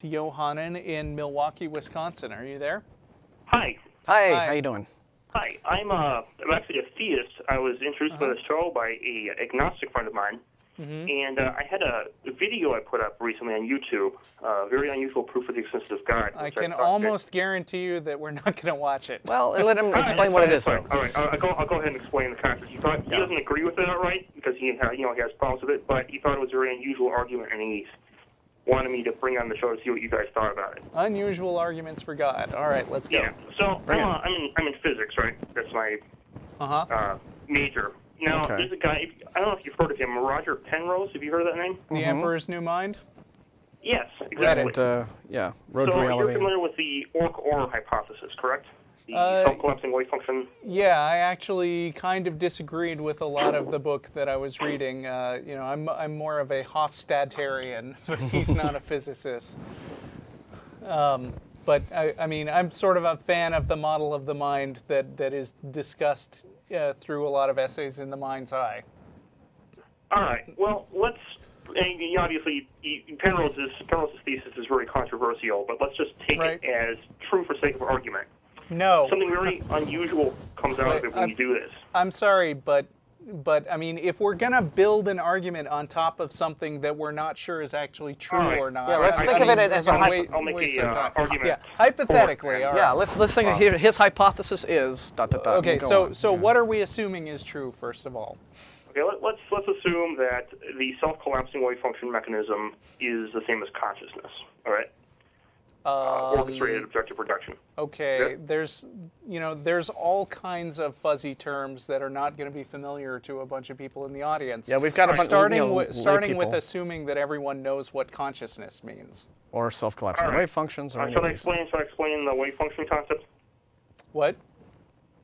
Johannon in Milwaukee, Wisconsin. Are you there? Hi. Hi. How you doing? Hi. I'm actually a theist. I was introduced by the show by a agnostic friend of mine, and I had a video I put up recently on YouTube, very unusual proof of the existence of God. I can almost guarantee you that we're not going to watch it. Well, let him explain what it is. All right, I'll go ahead and explain the concept. He doesn't agree with it outright because he has problems with it, but he thought it was a very unusual argument, and he wanted me to bring on the show to see what you guys thought about it. Unusual arguments for God. All right, let's go. Yeah. So I'm in physics, right? That's my major. Now, there's a guy, I don't know if you've heard of him, Roger Penrose. Have you heard of that name? The Emperor's New Mind? Yes, exactly. Road to reality. You're familiar with the OR hypothesis, correct? The self-collapsing wave function. Yeah, I actually kind of disagreed with a lot of the book that I was reading. I'm more of a Hofstadterian, but he's not a physicist. But I'm sort of a fan of the model of the mind that is discussed through a lot of essays in the mind's eye. All right. Well, obviously, Penrose's thesis is very controversial, but let's just take it as true for sake of argument. No. Something very unusual comes out of it when you do this. I'm sorry, but if we're going to build an argument on top of something that we're not sure is actually true or not. Yeah, let's think of it as I'll make an argument. Yeah, hypothetically. All right. Yeah, let's think of his hypothesis is ... Okay, so what are we assuming is true, first of all? Okay, let's assume that the self-collapsing wave function mechanism is the same as consciousness, all right? Orchestrated objective reduction. Okay, there's all kinds of fuzzy terms that are not going to be familiar to a bunch of people in the audience. Yeah, we've got a bunch starting with assuming that everyone knows what consciousness means. Or self-collapsing wave functions. Or should I explain the wave function concept? What?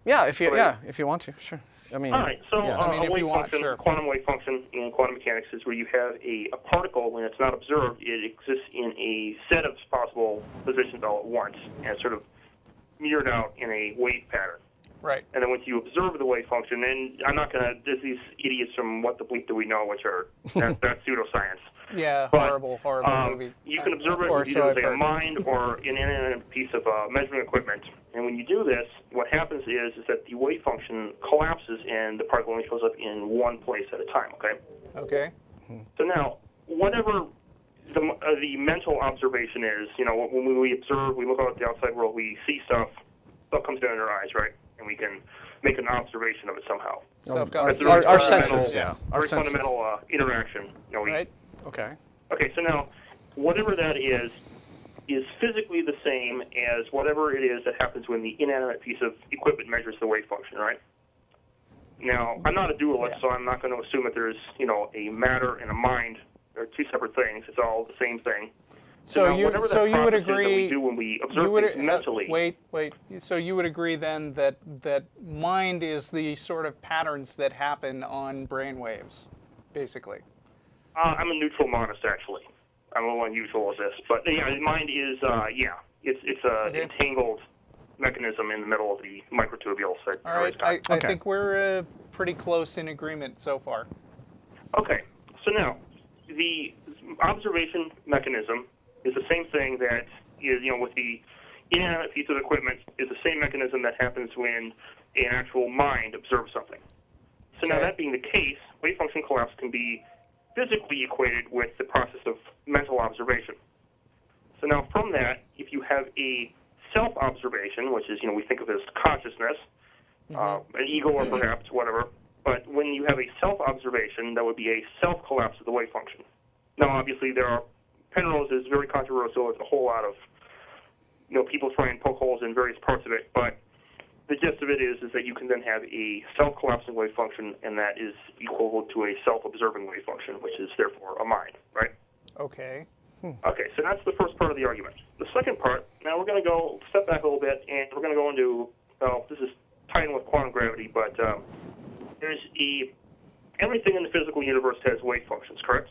Yeah, if you want to, sure. All right, so a wave function, quantum wave function in quantum mechanics is where you have a particle, when it's not observed, it exists in a set of possible positions all at once, and it's sort of mirrored out in a wave pattern. Right. And then once you observe the wave function, and I'm not going to, there's these idiots from What the Bleep Do We Know, which are, that's pseudoscience. Yeah, but, horrible movie. You can observe it either as a mind or an inanimate piece of measuring equipment. And when you do this, what happens is that the wave function collapses and the particle only shows up in one place at a time, okay? Okay. So now, whatever the mental observation is, when we observe, we look out at the outside world, we see stuff comes down in our eyes, right? And we can make an observation of it somehow. Our senses, Our fundamental interaction. Right. Okay. Okay, so now, whatever that is physically the same as whatever it is that happens when the inanimate piece of equipment measures the wave function, right? Now, I'm not a dualist, so I'm not going to assume that there's, a matter and a mind. They're two separate things. It's all the same thing. So now, you would agree that we do when we observe things mentally. Wait. So you would agree then that mind is the sort of patterns that happen on brain waves, basically. I'm a neutral monist, actually. I'm a little unusual as this, but mind is it's a entangled mechanism in the middle of the microtubules. All right, I think we're pretty close in agreement so far. Okay, so now the observation mechanism is the same thing that is, with the inanimate piece of equipment, is the same mechanism that happens when an actual mind observes something. So now that being the case, wave function collapse can be physically equated with the process of mental observation. So now from that, if you have a self-observation, which is, we think of as consciousness, an ego or perhaps whatever, but when you have a self-observation, that would be a self-collapse of the wave function. Now, obviously, Penrose is very controversial. There's a whole lot of, people try and poke holes in various parts of it, but the gist of it is that you can then have a self-collapsing wave function, and that is equal to a self-observing wave function, which is therefore a mind, right? Okay. Okay, so that's the first part of the argument. The second part, now we're going to go step back a little bit, and we're going to go into, this is tied in with quantum gravity, but everything in the physical universe has wave functions, correct?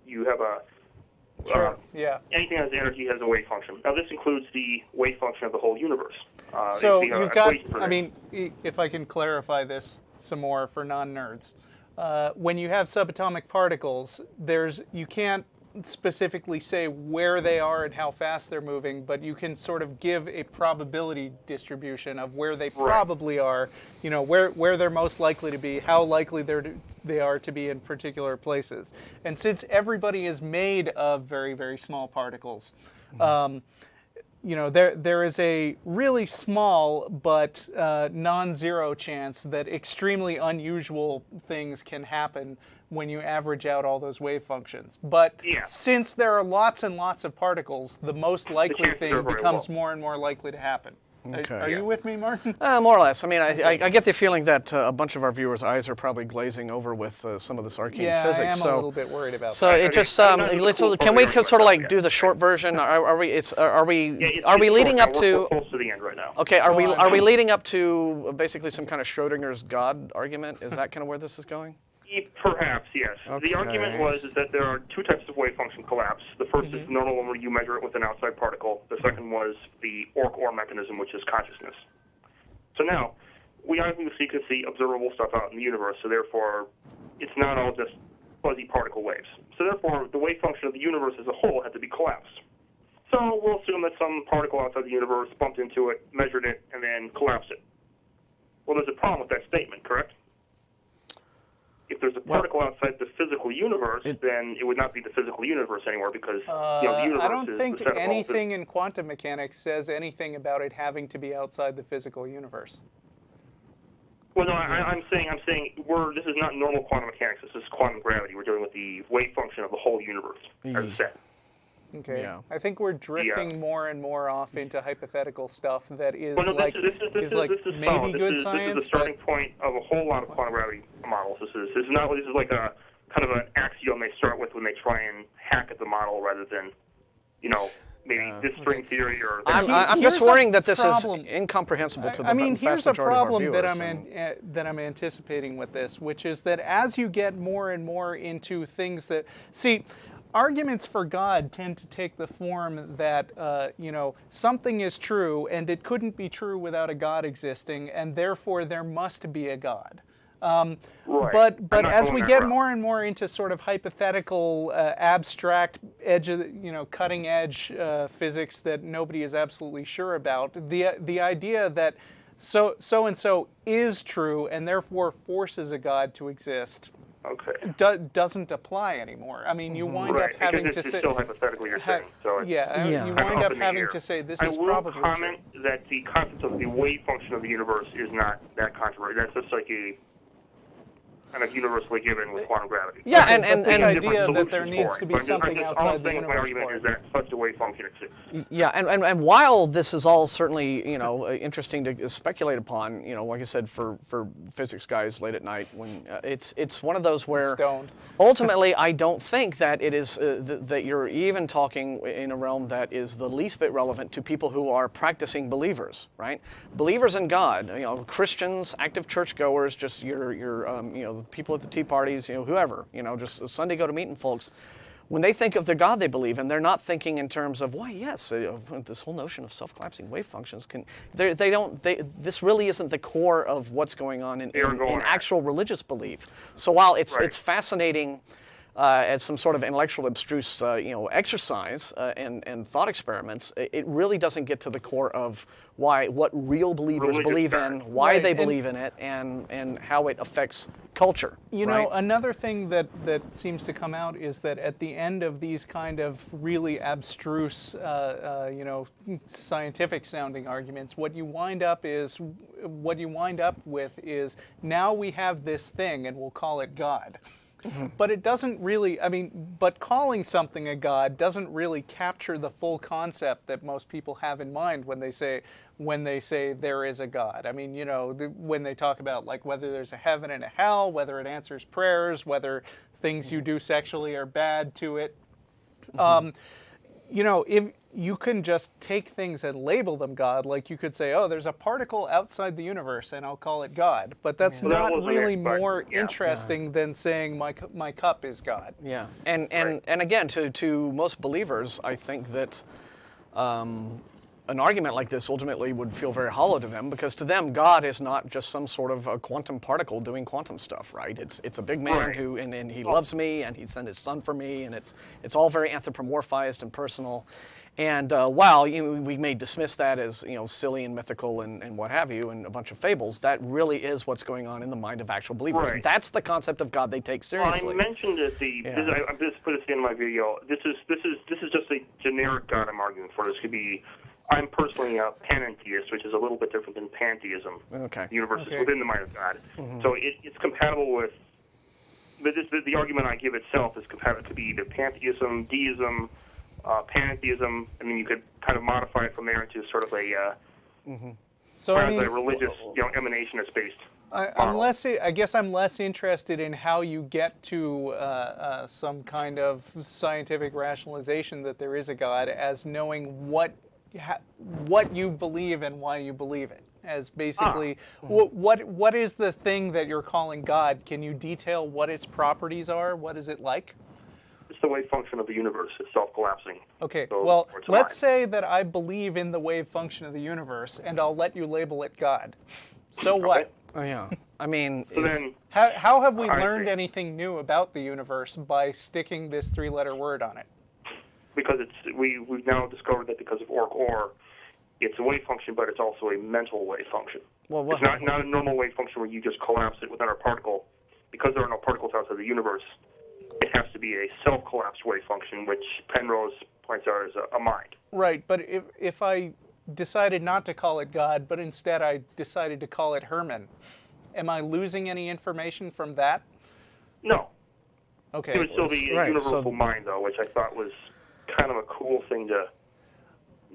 You have anything that has energy has a wave function. Now, this includes the wave function of the whole universe. So you've got, if I can clarify this some more for non-nerds, when you have subatomic particles, you can't specifically say where they are and how fast they're moving, but you can sort of give a probability distribution of where they probably are, where they're most likely to be, how likely they are to be in particular places. And since everybody is made of very, very small particles, there is a really small but non-zero chance that extremely unusual things can happen when you average out all those wave functions. But since there are lots and lots of particles, the most likely thing becomes more and more likely to happen. Okay. Are you with me, Martin? More or less. I mean, I get the feeling that a bunch of our viewers' eyes are probably glazing over with some of this arcane physics. I am a little bit worried about that. So it just can we sort of like do the short version? Are we leading up to? We're close to the end right now. Okay. Are we leading up to basically some kind of Schrodinger's God argument? Is that kind of where this is going? Perhaps, yes. Okay. The argument is that there are two types of wave function collapse. The first is the normal one where you measure it with an outside particle. The second was the OR mechanism, which is consciousness. So now, we obviously can see observable stuff out in the universe, so therefore it's not all just fuzzy particle waves. So therefore, the wave function of the universe as a whole had to be collapsed. So we'll assume that some particle outside the universe bumped into it, measured it, and then collapsed it. Well, there's a problem with that statement, correct? If there's a particle outside the physical universe, then it would not be the physical universe anymore because the universe I don't is think the set of anything in quantum mechanics says anything about it having to be outside the physical universe. Well, no, I'm saying this is not normal quantum mechanics. This is quantum gravity. We're dealing with the wave function of the whole universe as a set. Okay. Yeah. I think we're drifting more and more off into hypothetical stuff that is Well, no, like this is maybe good science. This is the starting point of a whole lot of quantum gravity models. This is like a kind of an axiom they start with when they try and hack at the model rather than, maybe this string theory or. I'm just worrying that this is incomprehensible to the vast majority here's a problem of our viewers. that I'm anticipating with this, which is that as you get more and more into things that arguments for God tend to take the form that, something is true and it couldn't be true without a God existing, and therefore there must be a God. But as we get more and more into sort of hypothetical, abstract cutting edge physics that nobody is absolutely sure about, the idea that so and so is true and therefore forces a God to exist. Okay. Doesn't apply anymore. I mean, you wind up having to say. It's still hypothetically you're saying. So you wind up having to say this is probably true. I will comment that the concept of the wave function of the universe is not that controversial. That's just like a kind of universally given with quantum gravity. Yeah, and the idea that there needs to be something outside the universe. My argument is that such a wave function exists. Yeah, and while this is all certainly interesting to speculate upon, like I said, for physics guys late at night, when it's one of those where ultimately I don't think that it is that you're even talking in a realm that is the least bit relevant to people who are practicing believers, right? Believers in God, Christians, active churchgoers, just your people at the tea parties, whoever, just Sunday go to meeting folks. When they think of the God they believe in, they're not thinking in terms of, this whole notion of self-collapsing wave functions this really isn't the core of what's going on in actual religious belief. So while it's fascinating as some sort of intellectual abstruse exercise and thought experiments, it really doesn't get to the core of what real believers believe in, why they believe in it, and how it affects culture. Another thing that seems to come out is that at the end of these kind of really abstruse, scientific sounding arguments, what you wind up with is now we have this thing and we'll call it God. But it doesn't really, but calling something a God doesn't really capture the full concept that most people have in mind when they say there is a God. When they talk about like whether there's a heaven and a hell, whether it answers prayers, whether things you do sexually are bad to it. If you can just take things and label them God, like you could say, there's a particle outside the universe and I'll call it God. But that's not really more interesting than saying my cup is God. Yeah, and again, to most believers, I think that an argument like this ultimately would feel very hollow to them, because to them God is not just some sort of a quantum particle doing quantum stuff, right? It's a big man who and he loves me, and he sent his son for me, and it's all very anthropomorphized and personal. And while we may dismiss that as silly and mythical and what have you, and a bunch of fables, that really is what's going on in the mind of actual believers. Right. That's the concept of God they take seriously. Well, I mentioned at I'm just put this in my video. This is just a generic God I'm arguing for. This could be. I'm personally a panentheist, which is a little bit different than pantheism. Okay. The universe is within the mind of God, so it's compatible with. But the argument I give itself is compatible. It could be either pantheism, deism, pantheism. I mean, you could kind of modify it from there into sort of a so a religious, emanationist based. I guess I'm less interested in how you get to some kind of scientific rationalization that there is a God, as knowing what you believe and why you believe it. As basically, what is the thing that you're calling God? Can you detail what its properties are? What is it like? It's the wave function of the universe. It's self-collapsing. Okay, so, well, let's say that I believe in the wave function of the universe, and I'll let you label it God. So what? Oh, yeah. I mean, so then, how have we learned anything new about the universe by sticking this three-letter word on it? Because we've now discovered that because of or, it's a wave function, but it's also a mental wave function. Well, it's not a normal wave function where you just collapse it within a particle. Because there are no particles outside the universe, it has to be a self-collapsed wave function, which Penrose points out as a mind. Right, but if I decided not to call it God, but instead I decided to call it Herman, am I losing any information from that? No. Okay. It would still be a universal mind, though, which I thought was kind of a cool thing to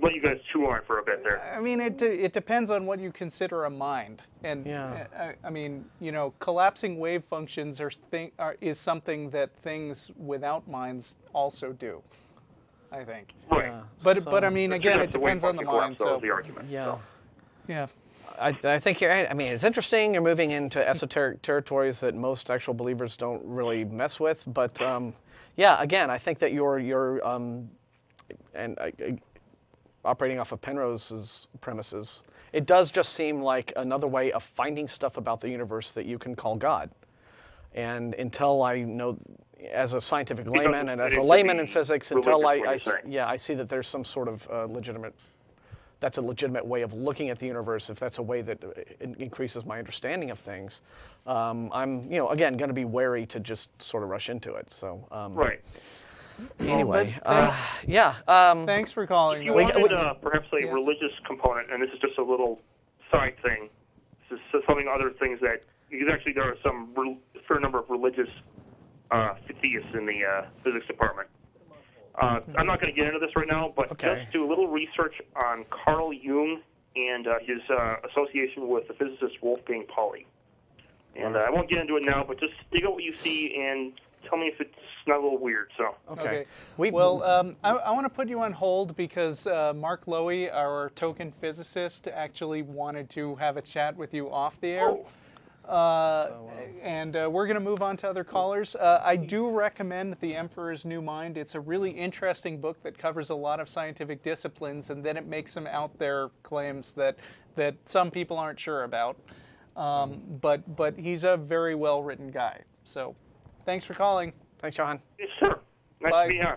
let you guys chew on for a bit there. I mean, it depends on what you consider a mind. And I mean, collapsing wave functions is something that things without minds also do, I think. Right. But I mean, again, it depends on the mind. So the argument. Yeah. Yeah. I think you're right. I mean, it's interesting. You're moving into esoteric territories that most actual believers don't really mess with. But again, I think that you're operating off of Penrose's premises, it does just seem like another way of finding stuff about the universe that you can call God. And until I know, as a scientific layman and as a layman in physics, until I see that there's some sort of that's a legitimate way of looking at the universe, if that's a way that increases my understanding of things, I'm, again, going to be wary to just sort of rush into it. So, right. Anyway, thanks for calling. If you wanted perhaps a religious component, and this is just a little side thing, this is something other things that, because actually there are a fair number of religious theists in the physics department. I'm not going to get into this right now, but just do a little research on Carl Jung and his association with the physicist Wolfgang Pauli. And I won't get into it now, but just dig out what you see and tell me if it's not a little weird. So okay. I want to put you on hold because Mark Lowy, our token physicist, actually wanted to have a chat with you off the air. And we're going to move on to other callers. I do recommend The Emperor's New Mind. It's a really interesting book that covers a lot of scientific disciplines, and then it makes some out there claims that some people aren't sure about. But he's a very well written guy. So thanks for calling. Thanks, Johan. Yes, sir. Nice Bye. to be on.